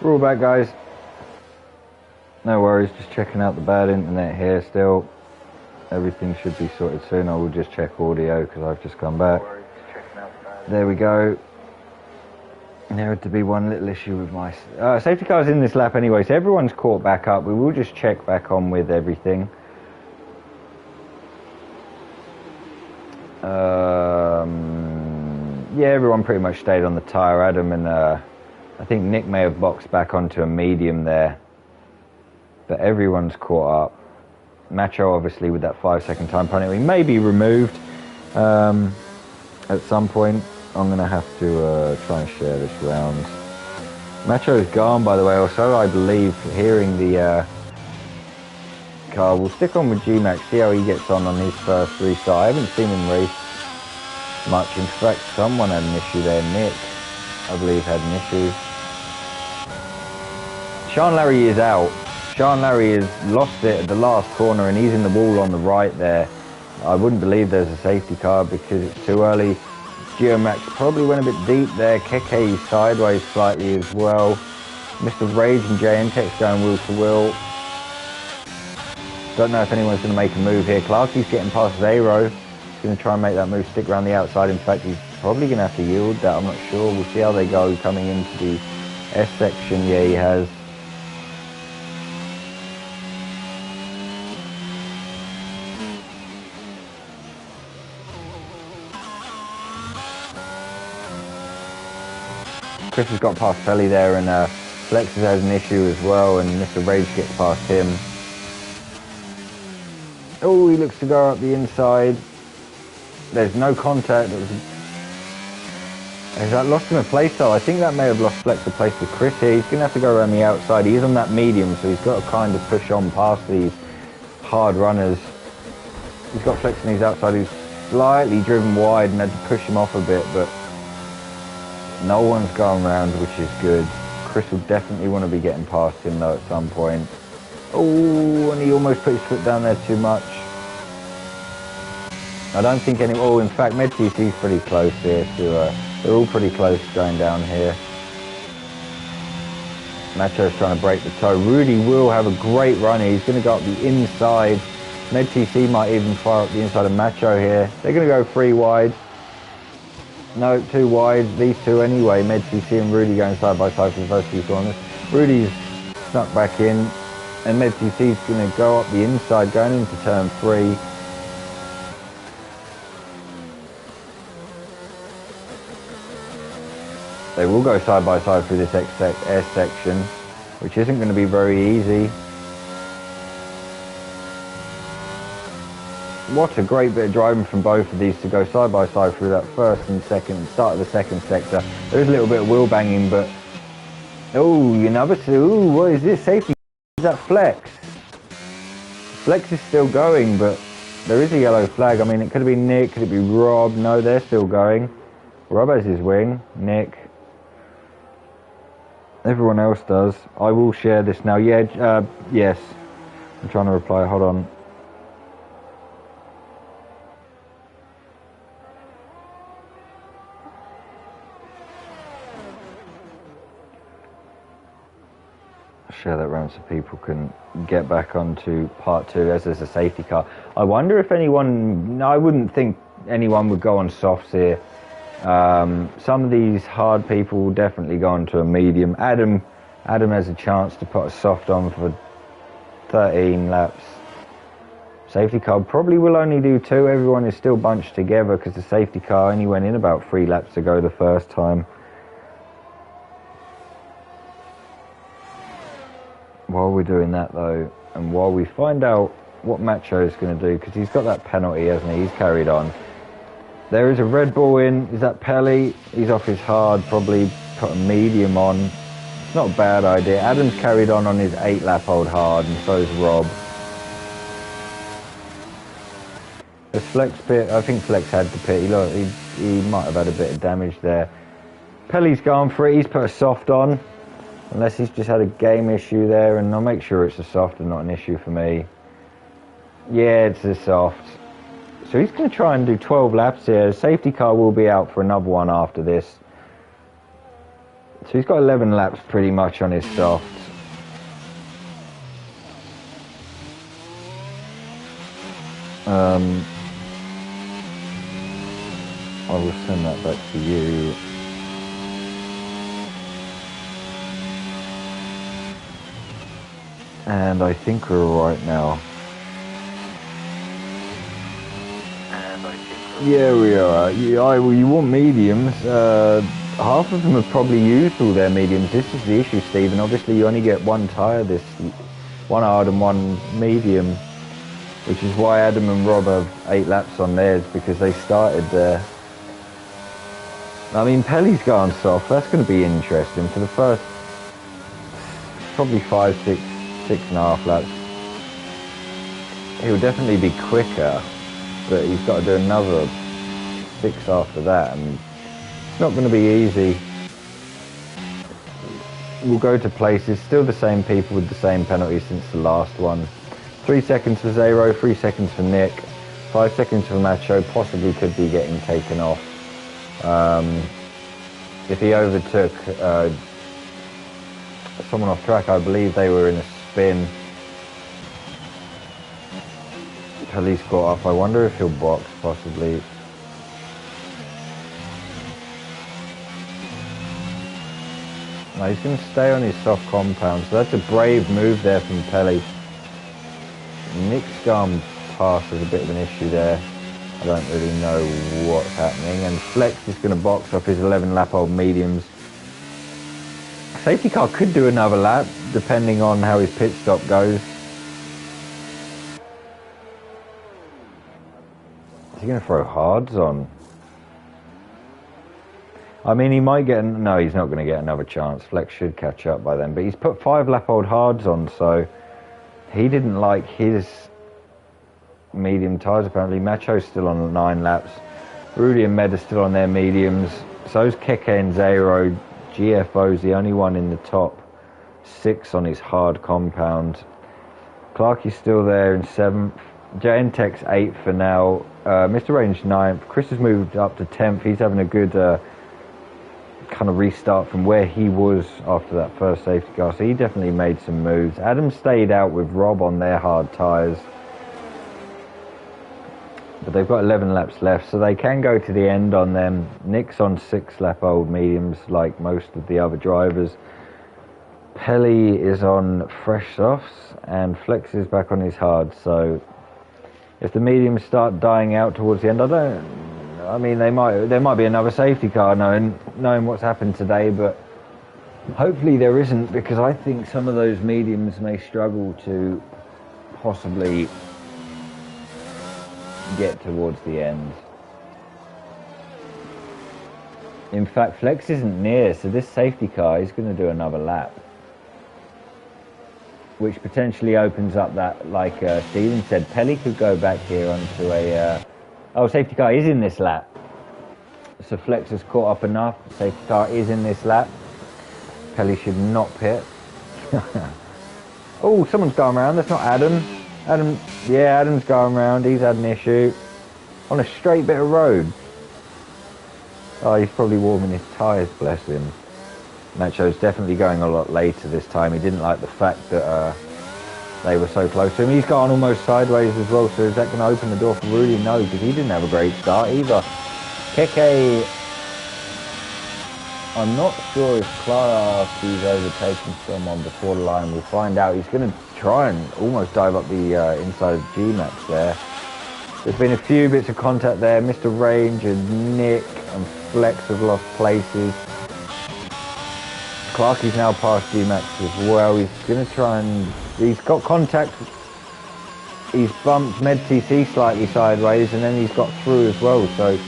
We're all back, guys. No worries, just checking out the bad internet here still. Everything should be sorted soon. I will just check audio because I've just come back. There we go. There had to be one little issue with my... safety car's in this lap anyway, so everyone's caught back up. We will just check back on with everything. Yeah, everyone pretty much stayed on the tyre. Adam and I think Nick may have boxed back onto a medium there. But everyone's caught up. Macho, obviously, with that 5-second time penalty, may be removed at some point. I'm going to have to try and share this round. Macho's gone, by the way, also, I believe, hearing the car. We'll stick on with G-Max, see how he gets on his first restart. I haven't seen him race much. In fact, someone had an issue there. Nick, I believe, had an issue. Sean Larry is out. Sean Larry has lost it at the last corner and he's in the wall on the right there. I wouldn't believe there's a safety car because it's too early. Geomax probably went a bit deep there. Keke sideways slightly as well. Mr. Rage and JNTEX going wheel to wheel. Don't know if anyone's going to make a move here. Clarkie's getting past Zero. He's going to try and make that move, stick around the outside. In fact, he's probably going to have to yield that. I'm not sure. We'll see how they go coming into the S section. Yeah, he has. Chris has got past Pelly there, and Flex has an issue as well, and Mr. Rage gets past him. Oh, he looks to go up the inside. There's no contact. Has that lost him a place though? I think that may have lost Flex a place with Chris here. He's going to have to go around the outside. He's on that medium, so he's got to kind of push on past these hard runners. He's got Flex on his outside who's slightly driven wide and had to push him off a bit, but no one's going around, which is good. Chris will definitely want to be getting past him though at some point. Oh, and he almost put his foot down there too much. I don't think any... Oh, in fact, MedTC's pretty close here to... they're all pretty close going down here. Macho's trying to break the toe. Rudy will have a great run here. He's going to go up the inside. MedTC might even fire up the inside of Macho here. They're going to go 3 wide. No, 2 wide. These two anyway. MedTC and Rudy going side by side for the first 2 corners. Rudy's snuck back in. And MedTC's going to go up the inside going into turn 3. They will go side by side through this S section, which isn't going to be very easy. What a great bit of driving from both of these to go side by side through that first and second, start of the second sector. There is a little bit of wheel banging, but... Oh, another... Ooh, what is this? Safety... Is that Flex? Flex is still going, but there is a yellow flag. I mean, it could have been Nick, could it be Rob? No, they're still going. Rob has his wing. Nick. Everyone else does. I will share this now. Yeah, yes. I'm trying to reply. Hold on. Share that round so people can get back onto part 2 as there's a safety car. I wonder if anyone... No, I wouldn't think anyone would go on softs here. Some of these hard people will definitely go onto a medium. Adam has a chance to put a soft on for 13 laps. Safety car probably will only do 2. Everyone is still bunched together because the safety car only went in about 3 laps ago the first time. While we're doing that though, and while we find out what Macho is going to do, because he's got that penalty, hasn't he? He's carried on. There is a Red Bull in. Is that Pelly? He's off his hard, probably put a medium on. It's not a bad idea. Adam's carried on his 8-lap-old hard, and so is Rob. There's Flex pit. I think Flex had to pit. He might have had a bit of damage there. Pelly's gone for it. He's put a soft on. Unless he's just had a game issue there, and I'll make sure it's a soft and not an issue for me. Yeah, it's a soft. So he's going to try and do 12 laps here. The safety car will be out for another one after this. So he's got 11 laps pretty much on his softs. I will send that back to you. And I think we're right now. Yeah, we are. You want mediums. Half of them have probably used all their mediums. This is the issue, Stephen. Obviously, you only get one tyre, one hard and one medium, which is why Adam and Rob have 8 laps on theirs, because they started there. I mean, Pelly's going soft. That's going to be interesting for the first probably 5, 6.5 laps. He'll definitely be quicker, but he's got to do another 6 after that, and it's not going to be easy. We'll go to places, still the same people with the same penalties since the last one. 3 seconds for Zero, 3 seconds for Nick, 5 seconds for Macho, possibly could be getting taken off. If he overtook someone off track, I believe they were in a spin. Pelly's caught up. I wonder if he'll box, possibly. No, he's going to stay on his soft compound, so that's a brave move there from Pelly. Nick's gone past is a bit of an issue there. I don't really know what's happening, and Flex is going to box off his 11-lap-old mediums. Safety car could do another lap, depending on how his pit stop goes. Is he going to throw hards on? I mean, he might get... No, he's not going to get another chance. Flex should catch up by then. But he's put 5-lap-old hards on, so he didn't like his medium tyres, apparently. Macho's still on 9 laps. Rudy and Med are still on their mediums. So's Keke and Zero. GFO's the only one in the top 6 on his hard compound. Clarkie's still there in 7th. Jantech's 8th for now. Mr. Range 9th. Chris has moved up to 10th. He's having a good kind of restart from where he was after that first safety car. So he definitely made some moves. Adam stayed out with Rob on their hard tyres. But they've got 11 laps left, so they can go to the end on them. Nick's on 6-lap-old mediums, like most of the other drivers. Pelly is on fresh softs, and Flex is back on his hard. So if the mediums start dying out towards the end, there might be another safety car knowing what's happened today, but hopefully there isn't, because I think some of those mediums may struggle to possibly get towards the end. In fact, Flex isn't near, so this safety car is going to do another lap, which potentially opens up that, like Steven said, Pelly could go back here onto a safety car is in this lap, so Flex has caught up enough. Safety car is in this lap. Pelly should not pit. Oh, someone's going around. That's not Adam. Adam's going around. He's had an issue on a straight bit of road. Oh, he's probably warming his tyres, bless him. Nacho's definitely going a lot later this time. He didn't like the fact that they were so close to him. He's gone almost sideways as well, so is that going to open the door for Rudy? No, because he didn't have a great start either. Keke, I'm not sure if Clarkie's overtaken someone before the line. We'll find out. He's going to try and almost dive up the inside of G-Max there. There's been a few bits of contact there. Mr. Range and Nick and Flex have lost places. Clarkie's now past G-Max as well. He's going to try and... He's got contact. He's bumped Med TC slightly sideways, and then he's got through as well. So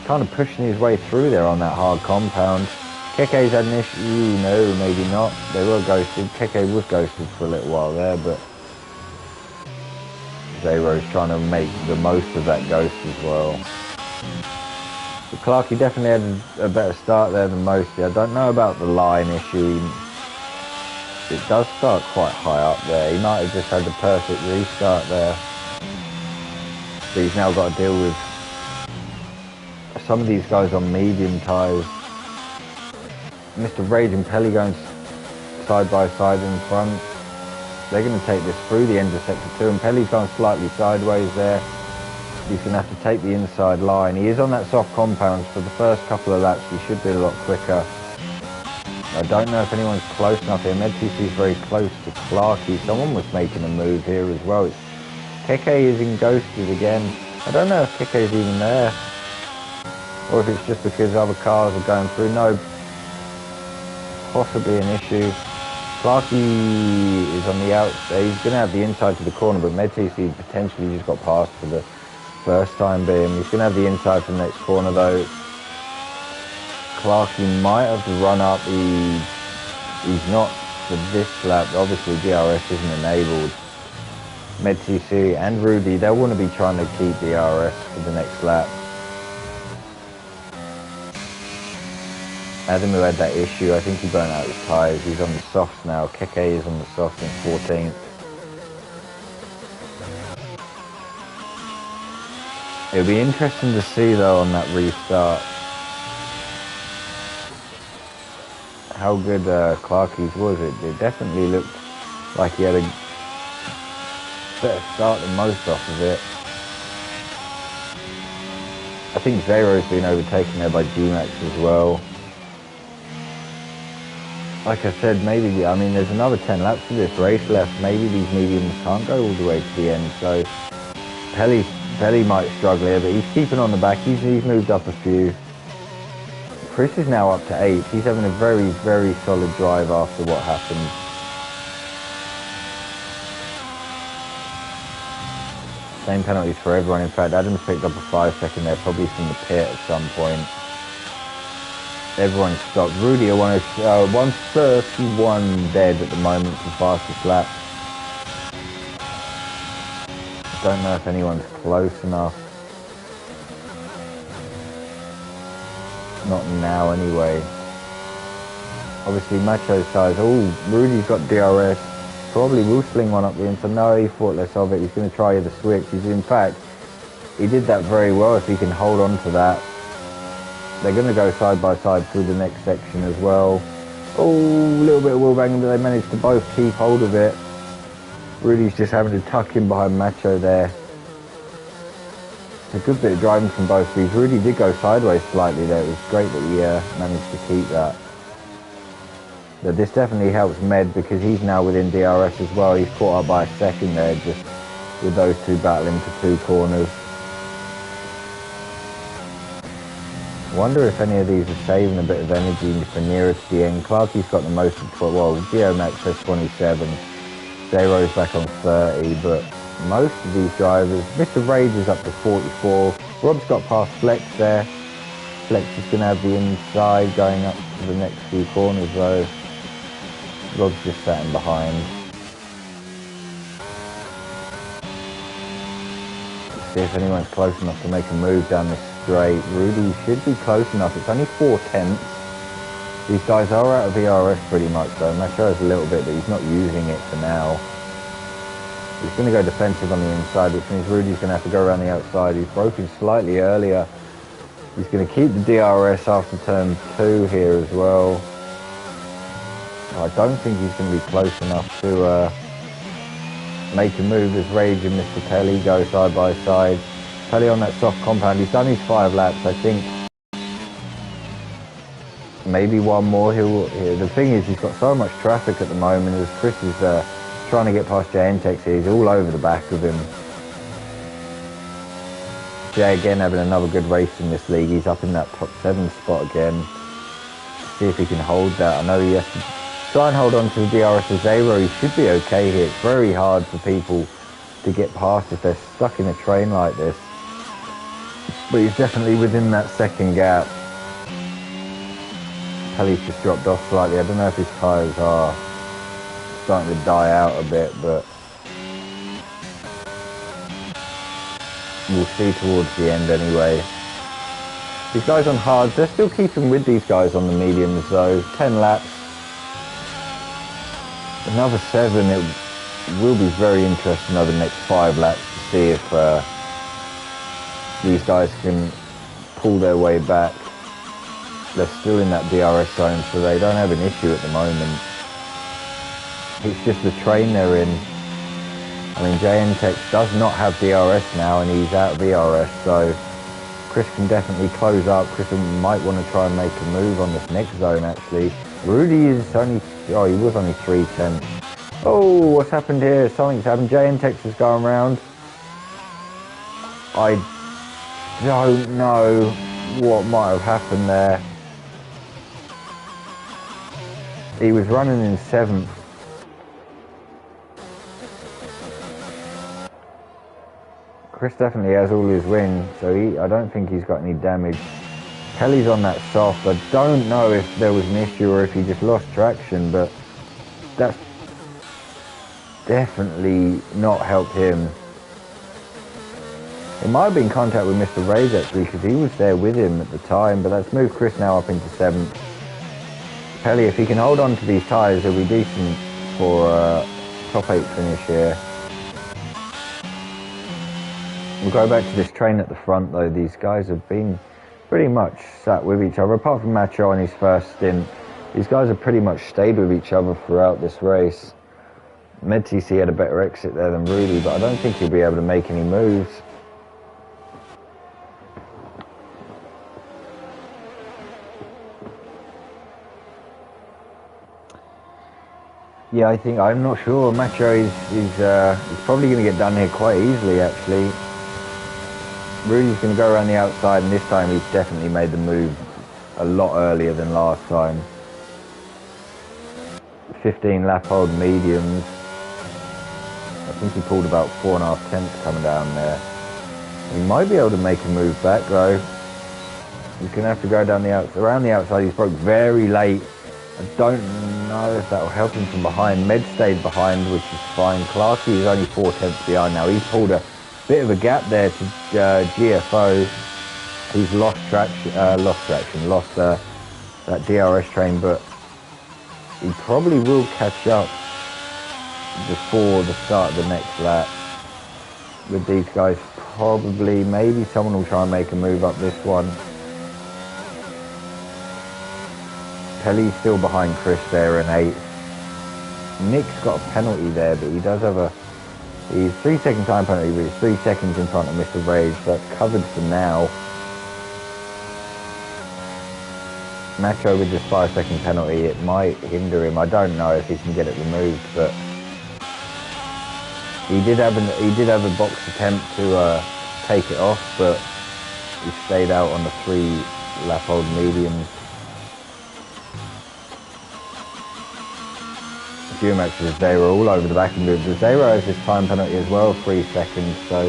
kind of pushing his way through there on that hard compound. Keke's had an issue. No, maybe not. They were ghosted. Keke was ghosted for a little while there, but Zero's trying to make the most of that ghost as well. But Clarkie definitely had a better start there than most. I don't know about the line issue. It does start quite high up there. He might have just had the perfect restart there. But he's now got to deal with some of these guys on medium tyres. Mr. Rage and Pelly going side by side in front. They're going to take this through the end of sector 2, and Pelly's gone slightly sideways there. He's going to have to take the inside line. He is on that soft compound. For the first couple of laps, he should be a lot quicker. I don't know if anyone's close enough here. MedTC is very close to Clarkey. Someone was making a move here as well. Keke is in ghosted again. I don't know if Keke is even there, or if it's just because other cars are going through. No, possibly an issue. Clarkey is on the outside. He's going to have the inside to the corner, but MedTC potentially just got past for the first time being. He's going to have the inside for the next corner though. Clarkey might have to run up. He's not for this lap. Obviously DRS isn't enabled. MedTC and Rudy, they'll want to be trying to keep DRS for the next lap. Adam, who had that issue, I think he burnt out his tyres. He's on the softs now. Keke is on the softs in 14th. It'll be interesting to see though on that restart how good Clarkey's was. It definitely looked like he had a better start than most off of it. I think Zero's been overtaken there by G-Max as well. Like I said, maybe, I mean, there's another 10 laps of this race left. Maybe these mediums can't go all the way to the end. So Pelly might struggle here, but he's keeping on the back. He's moved up a few. Chris is now up to 8th. He's having a very, very solid drive after what happened. Same penalties for everyone. In fact, Adams picked up a 5-second there, probably from the pit at some point. Everyone stopped. Rudy at 131 dead at the moment for fastest lap. Don't know if anyone's close enough. Not now anyway. Obviously Macho's size. Oh, Rudy's got DRS. Probably will sling one up the inside. No, he thought less of it. He's going to try the switch. In fact, he did that very well if he can hold on to that. They're going to go side by side through the next section as well. Oh, a little bit of wheel banging, but they managed to both keep hold of it. Rudy's just having to tuck in behind Macho there. It's a good bit of driving from both of these. Rudy did go sideways slightly there. It was great that he managed to keep that. But this definitely helps Med because he's now within DRS as well. He's caught up by a second there just with those two battling for 2 corners. I wonder if any of these are saving a bit of energy for nearer to the end. Clarkey's got the most, well, Geomax has 27. Zero's back on 30, but most of these drivers, Mr. Rage is up to 44. Rob's got past Flex there. Flex is going to have the inside going up to the next few corners though. Rob's just sat in behind. Let's see if anyone's close enough to make a move down this straight. Rudy should be close enough. It's only 4/10. These guys are out of ERS pretty much though. Macho has a little bit, but he's not using it for now. He's going to go defensive on the inside, which means Rudy's going to have to go around the outside. He's broken slightly earlier. He's going to keep the DRS after turn 2 here as well. I don't think he's going to be close enough to make a move as Rage and Mr. Pelly go side by side. Pelly on that soft compound. He's done his 5 laps, I think. Maybe one more. The thing is, he's got so much traffic at the moment as Chris is trying to get past Jay-Entex here. He's all over the back of him. Jay again having another good race in this league. He's up in that top 7 spot again. See if he can hold that. I know he has to try and hold on to the DRS of Zero. He should be okay here. It's very hard for people to get past if they're stuck in a train like this. But he's definitely within that second gap. Pelly's just dropped off slightly. I don't know if his tyres are starting to die out a bit, but we'll see towards the end anyway. These guys on hards, they're still keeping with these guys on the mediums though. 10 laps. Another 7. It will be very interesting over the next 5 laps to see if these guys can pull their way back. they're still in that DRS zone, so they don't have an issue at the moment. It's just the train they're in. I mean, JNTech does not have DRS now, and he's out of ERS, so Chris can definitely close up. Chris might want to try and make a move on this next zone, actually. Rudy is only, oh, he was only 3/10. Oh, what's happened here? Something's happened. JNTech is going around. I don't know what might have happened there. He was running in 7th. Chris definitely has all his wins, so I don't think he's got any damage. Kelly's on that soft. I don't know if there was an issue or if he just lost traction, but that's definitely not helped him. It might have been contact with Mr. Ray's actually, because he was there with him at the time, but that's moved Chris now up into 7th. Pelly, if he can hold on to these tyres, he'll be decent for a top 8 finish here. We'll go back to this train at the front though. These guys have been pretty much sat with each other, apart from Macho on his first stint. These guys have pretty much stayed with each other throughout this race. MedTC had a better exit there than Rudy, but I don't think he'll be able to make any moves. Yeah, I'm not sure. Macho is probably going to get done here quite easily, actually. Rudy's going to go around the outside, and this time he's definitely made the move a lot earlier than last time. 15 lap hold mediums. I think he pulled about 4.5 tenths coming down there. He might be able to make a move back though. He's going to have to go down around the outside. He's broke very late. I don't know if that will help him from behind. Med stayed behind, which is fine. Clarkey is only 4 tenths behind now. He's pulled a bit of a gap there to GFO. He's lost that DRS train, but he probably will catch up before the start of the next lap. With these guys, probably, maybe someone will try and make a move up this one. Pelly's still behind Chris there in 8th. Nick's got a penalty there, but he does have he's 3-second time penalty, but he's 3 seconds in front of Mr. Rage, so that's covered for now. Macho with this 5-second penalty, it might hinder him. I don't know if he can get it removed, but he did have a box attempt to take it off, but he stayed out on the 3 lap old mediums. Max with Zero all over the back end of the Zero has this time penalty as well, 3 seconds, so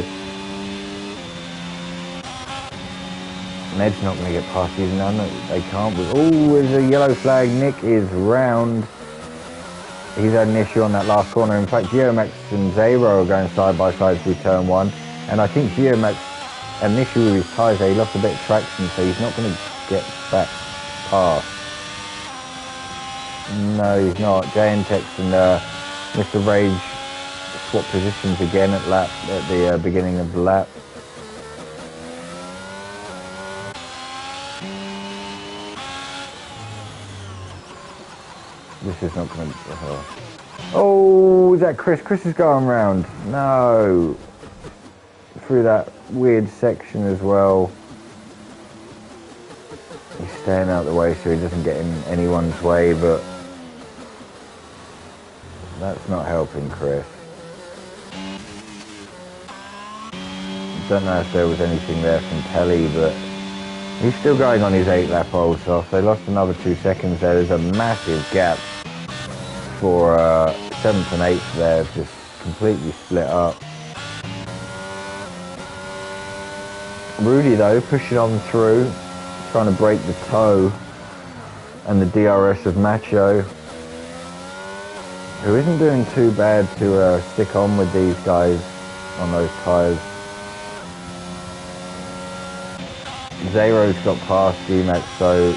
Ned's not going to get past these, none, they can't. Oh, there's a yellow flag. Nick is round. He's had an issue on that last corner. In fact, Geomax and Zero are going side by side through turn 1, and I think Geomax had an issue with his tyres there. He lost a bit of traction, so he's not going to get back past. No, he's not. JNTech and Mr. Rage swap positions again at the beginning of the lap. This is not going to... Oh, is that Chris? Chris is going round. No. Through that weird section as well. He's staying out of the way so he doesn't get in anyone's way, but that's not helping Chris. Don't know if there was anything there from Telly, but he's still going on his 8 lap old soft. They lost another 2 seconds there. There's a massive gap for 7th and 8th there, just completely split up. Rudy though, pushing on through, trying to break the toe and the DRS of Macho, who isn't doing too bad to stick on with these guys on those tyres. Zero's got past G-Max, so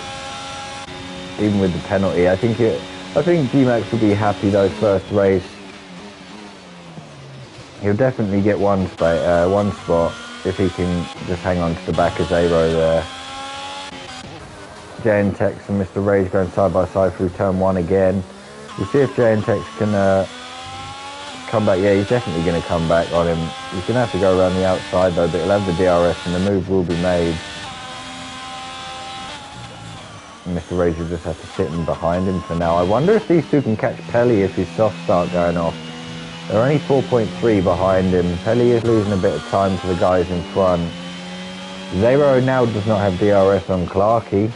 even with the penalty, I think G-Max will be happy though first race. He'll definitely get one spot if he can just hang on to the back of Zero there. J&Tex and Mr. Rage going side by side through turn 1 again. We'll see if J&Tex can come back. Yeah, he's definitely going to come back on him. He's going to have to go around the outside though, but he'll have the DRS and the move will be made. And Mr. Rage will just have to sit in behind him for now. I wonder if these two can catch Pelly if his softs start going off. They're only 4.3 behind him. Pelly is losing a bit of time to the guys in front. Zero now does not have DRS on Clarkey.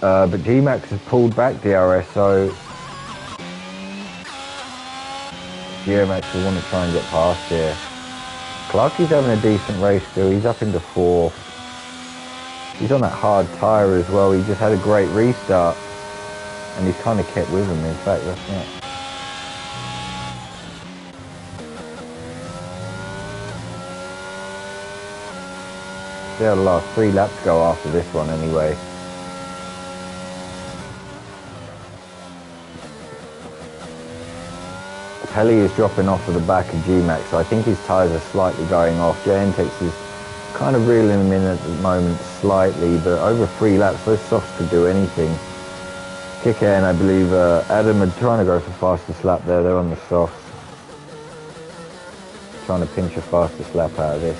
But G-Max has pulled back DRS, so G-Max will want to try and get past here. Clarkey's having a decent race still. He's up into 4th. He's on that hard tyre as well. He just had a great restart. And he's kind of kept with him. In fact, that's not... See how the last 3 laps go after this one anyway. Pelly is dropping off of the back of G-Max, so I think his tyres are slightly going off. J&Tex is kind of reeling him in at the moment slightly, but over 3 laps, those softs could do anything. Kicker and I believe Adam are trying to go for fastest lap there. They're on the softs. Trying to pinch a fastest lap out of this.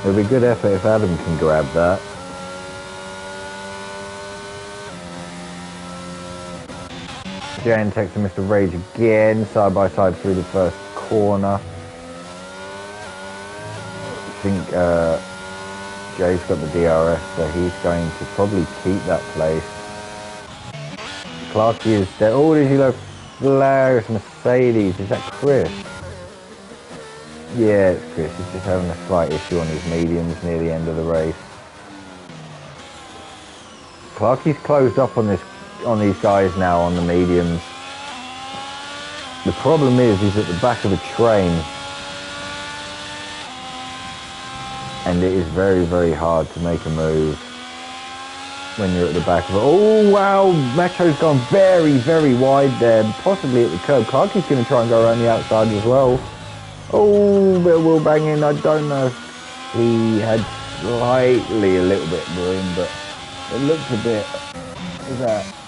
It'll be a good effort if Adam can grab that. J&Tex and Mr. Rage again, side by side through the first corner. I think Jay's got the DRS, so he's going to probably keep that place. Clarkey is there. Oh, there's yellow flags, Mercedes. Is that Chris? Yeah, it's Chris. He's just having a slight issue on his mediums near the end of the race. Clarkey's closed up on these guys now on the mediums. The problem is he's at the back of a train. And it is very, very hard to make a move when you're at the back of it. Oh, wow. Macho's gone very, very wide there. Possibly at the curb. Clarkey's going to try and go around the outside as well. Oh, bit of wheel banging. I don't know if he had slightly a little bit of room, but it looks a bit...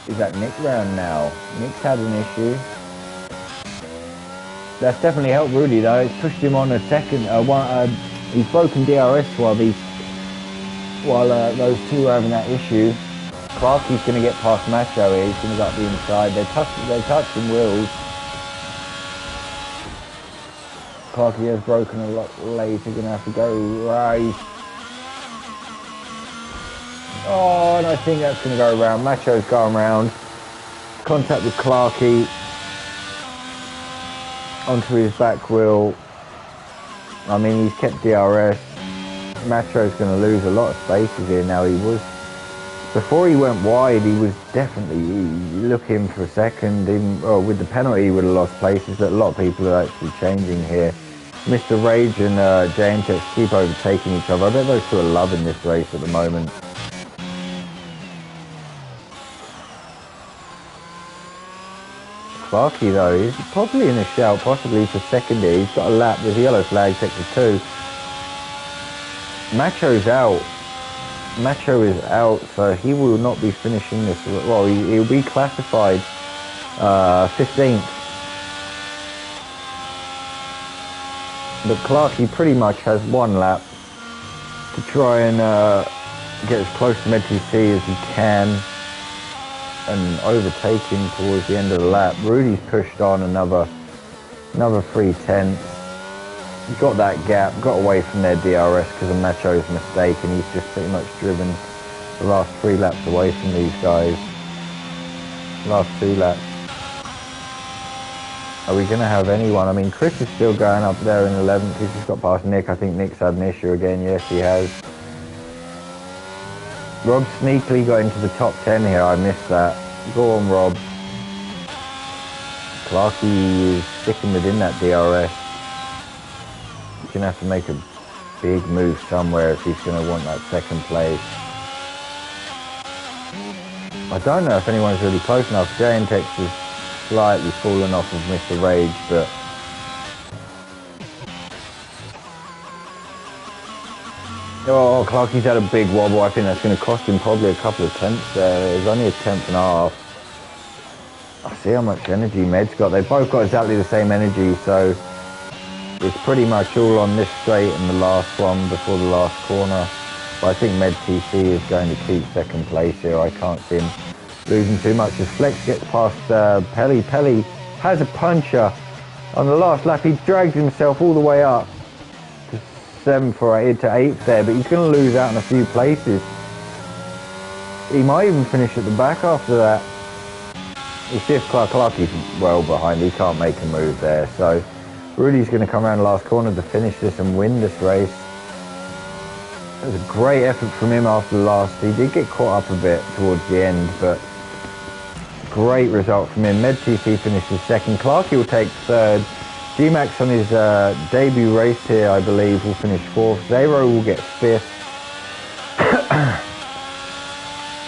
Is that Nick round now? Nick's had an issue. That's definitely helped Rudy though. It's pushed him on a second. He's broken DRS while those two are having that issue. Clarkey's going to get past Macho here. He's going to go up the inside. They're touching wheels. Clarkey has broken a lot later. Going to have to go right. Oh, and I think that's going to go around. Macho's going around. Contact with Clarkey. Onto his back wheel. I mean, he's kept DRS. Macho's going to lose a lot of spaces here now. Before he went wide, he was definitely looking for a second. With the penalty, he would have lost places, but a lot of people are actually changing here. Mr. Rage and J&Tex keep overtaking each other. I bet those two are loving this race at the moment. Clarkey though, is probably in a shout, possibly for second here. He's got a lap, there's a yellow flag, sector 2. Macho's out. Macho is out, so he will not be finishing this. Well, he'll be classified 15th. But Clarkey pretty much has 1 lap to try and get as close to METC as he can and overtake him towards the end of the lap. Rudy's pushed on another 3/10. He got that gap, got away from their DRS because of Macho's mistake, and he's just pretty much driven the last 3 laps away from these guys. Last 2 laps. Are we going to have anyone? I mean, Chris is still going up there in 11th. He's just got past Nick. I think Nick's had an issue again. Yes, he has. Rob sneakily got into the top 10 here. I missed that. Go on, Rob. Clarkey is sticking within that DRS. He's going to have to make a big move somewhere if he's going to want that second place. I don't know if anyone's really close enough. J&Tex has slightly fallen off of Mr. Rage, but Oh, Clarkie's had a big wobble. I think that's going to cost him probably a couple of tenths there. It was only a tenth and a half. I see how much energy Med's got. They've both got exactly the same energy, so it's pretty much all on this straight and the last one before the last corner. But I think Med TC is going to keep second place here. I can't see him losing too much as Flex gets past Pelly. Pelly has a puncher. On the last lap, he dragged himself all the way up to 7th or 8th to 8th there, but he's going to lose out in a few places. He might even finish at the back after that. We'll see if Clarkie's well behind. He can't make a move there, so Rudy's going to come around the last corner to finish this and win this race. It was a great effort from him after the last. He did get caught up a bit towards the end, but great result from him. MedTC finishes second. Clarkie will take third. G-Max on his debut race here, I believe, will finish fourth. Zero will get fifth.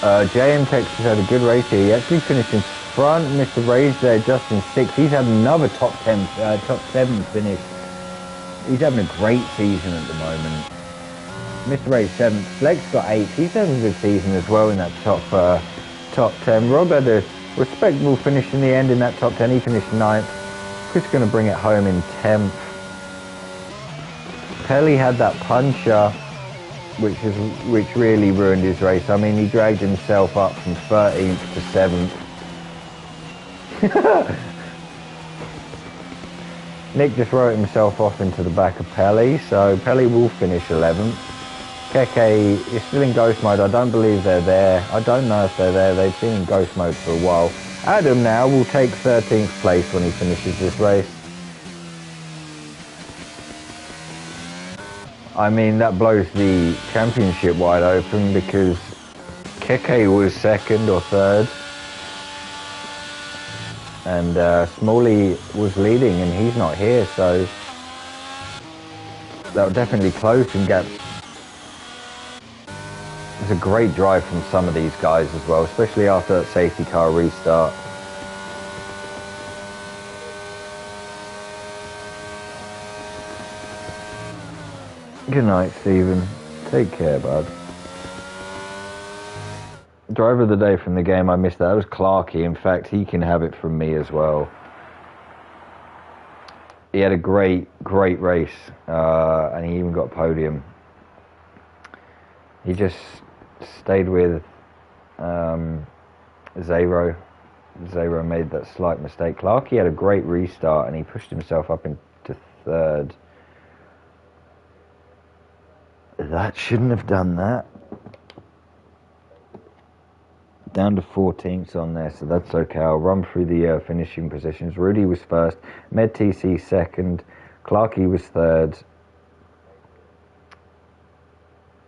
JM Texas had a good race here. He actually finished in front. Mr. Rage there just in sixth. He's had another top 7 finish. He's having a great season at the moment. Mr. Rage 7th. Flex got 8th. He's having a good season as well in that top 10. Rob had a respectable finish in the end in that top 10. He finished 9th. Chris going to bring it home in 10th. Pelly had that puncher, which really ruined his race. I mean, he dragged himself up from 13th to 7th. Nick just wrote himself off into the back of Pelly, so Pelly will finish 11th. Keke is still in ghost mode. I don't believe they're there. I don't know if they're there. They've been in ghost mode for a while. Adam now will take 13th place when he finishes this race. I mean, that blows the championship wide open because Keke was second or third. And Smalley was leading and he's not here, so that'll definitely close some gaps. It's a great drive from some of these guys as well, especially after that safety car restart. Good night, Stephen. Take care, bud. Driver of the day from the game, I missed that. That was Clarkie. In fact, he can have it from me as well. He had a great race, and he even got podium. He just stayed with Zero. Zero made that slight mistake. Clarkie had a great restart, and he pushed himself up into third. That shouldn't have done that. Down to 14th on there, so that's okay. I'll run through the finishing positions. Rudy was first, Med TC second, Clarkie was third,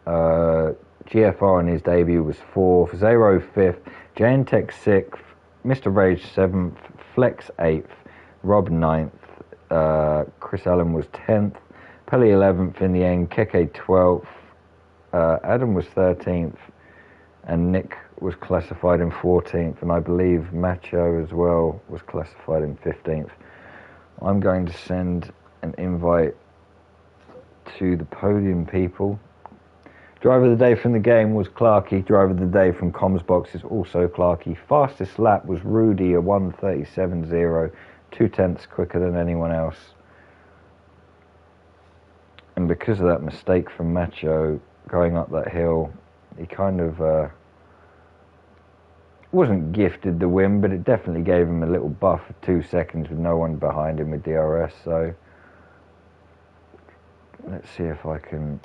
GFR in his debut was fourth, Zero fifth, Jantech sixth, Mr. Rage seventh, Flex eighth, Rob ninth, Chris Allen was 10th, Pelly 11th in the end, Keke 12th, Adam was 13th, and Nick was classified in 14th, and I believe Macho as well was classified in 15th. I'm going to send an invite to the podium people. Driver of the day from the game was Clarkie. Driver of the day from Comms Box is also Clarkie. Fastest lap was Rudy, a 1:37.0, 2 tenths quicker than anyone else. And because of that mistake from Macho going up that hill, he kind of wasn't gifted the win, but it definitely gave him a little buff of 2 seconds with no one behind him with DRS. So let's see if I can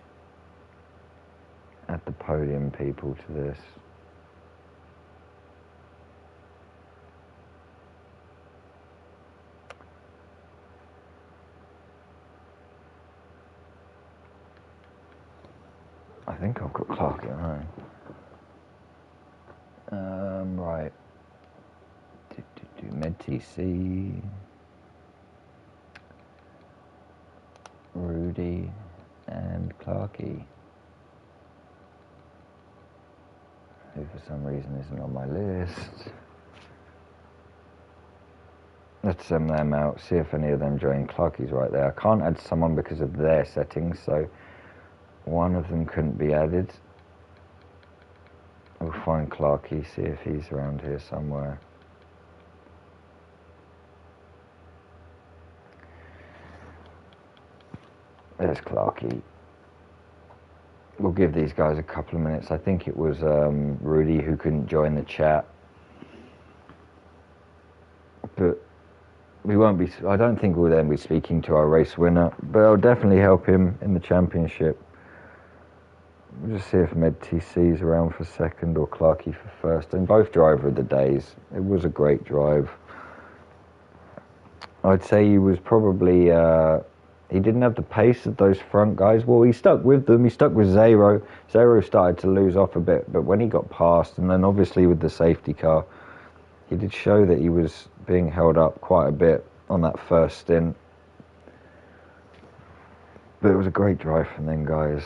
add the podium people to this. I think I've got Clark at home. Right. Med TC. Rudy and Clarkie. Who for some reason isn't on my list. Let's send them out, see if any of them join. Clarkie's right there. I can't add someone because of their settings, so one of them couldn't be added. We'll find Clarkey, see if he's around here somewhere. There's Clarkey. We'll give these guys a couple of minutes. I think it was Rudy who couldn't join the chat. But we won't be, I don't think we'll then be speaking to our race winner, but I'll definitely help him in the championship. We'll just see if Med TC is around for second or Clarkey for first. And both driver of the days. It was a great drive. I'd say he was probably, he didn't have the pace of those front guys. Well, he stuck with them. He stuck with Zero. Zero started to lose off a bit, but when he got past, and then obviously with the safety car, he did show that he was being held up quite a bit on that first stint. But it was a great drive from them guys.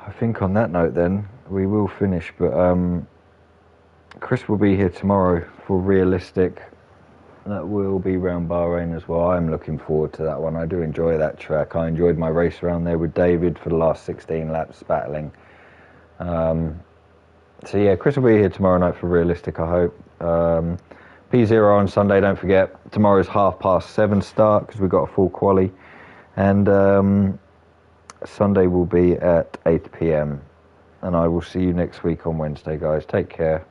I think on that note then, we will finish, but Chris will be here tomorrow for Realistic. That will be around Bahrain as well. I'm looking forward to that one. I do enjoy that track. I enjoyed my race around there with David for the last 16 laps battling. So yeah, Chris will be here tomorrow night for Realistic, I hope. P0 on Sunday, don't forget. Tomorrow's 7:30 start because we've got a full quali. And Sunday will be at 8 p.m. and I will see you next week on Wednesday, guys. Take care.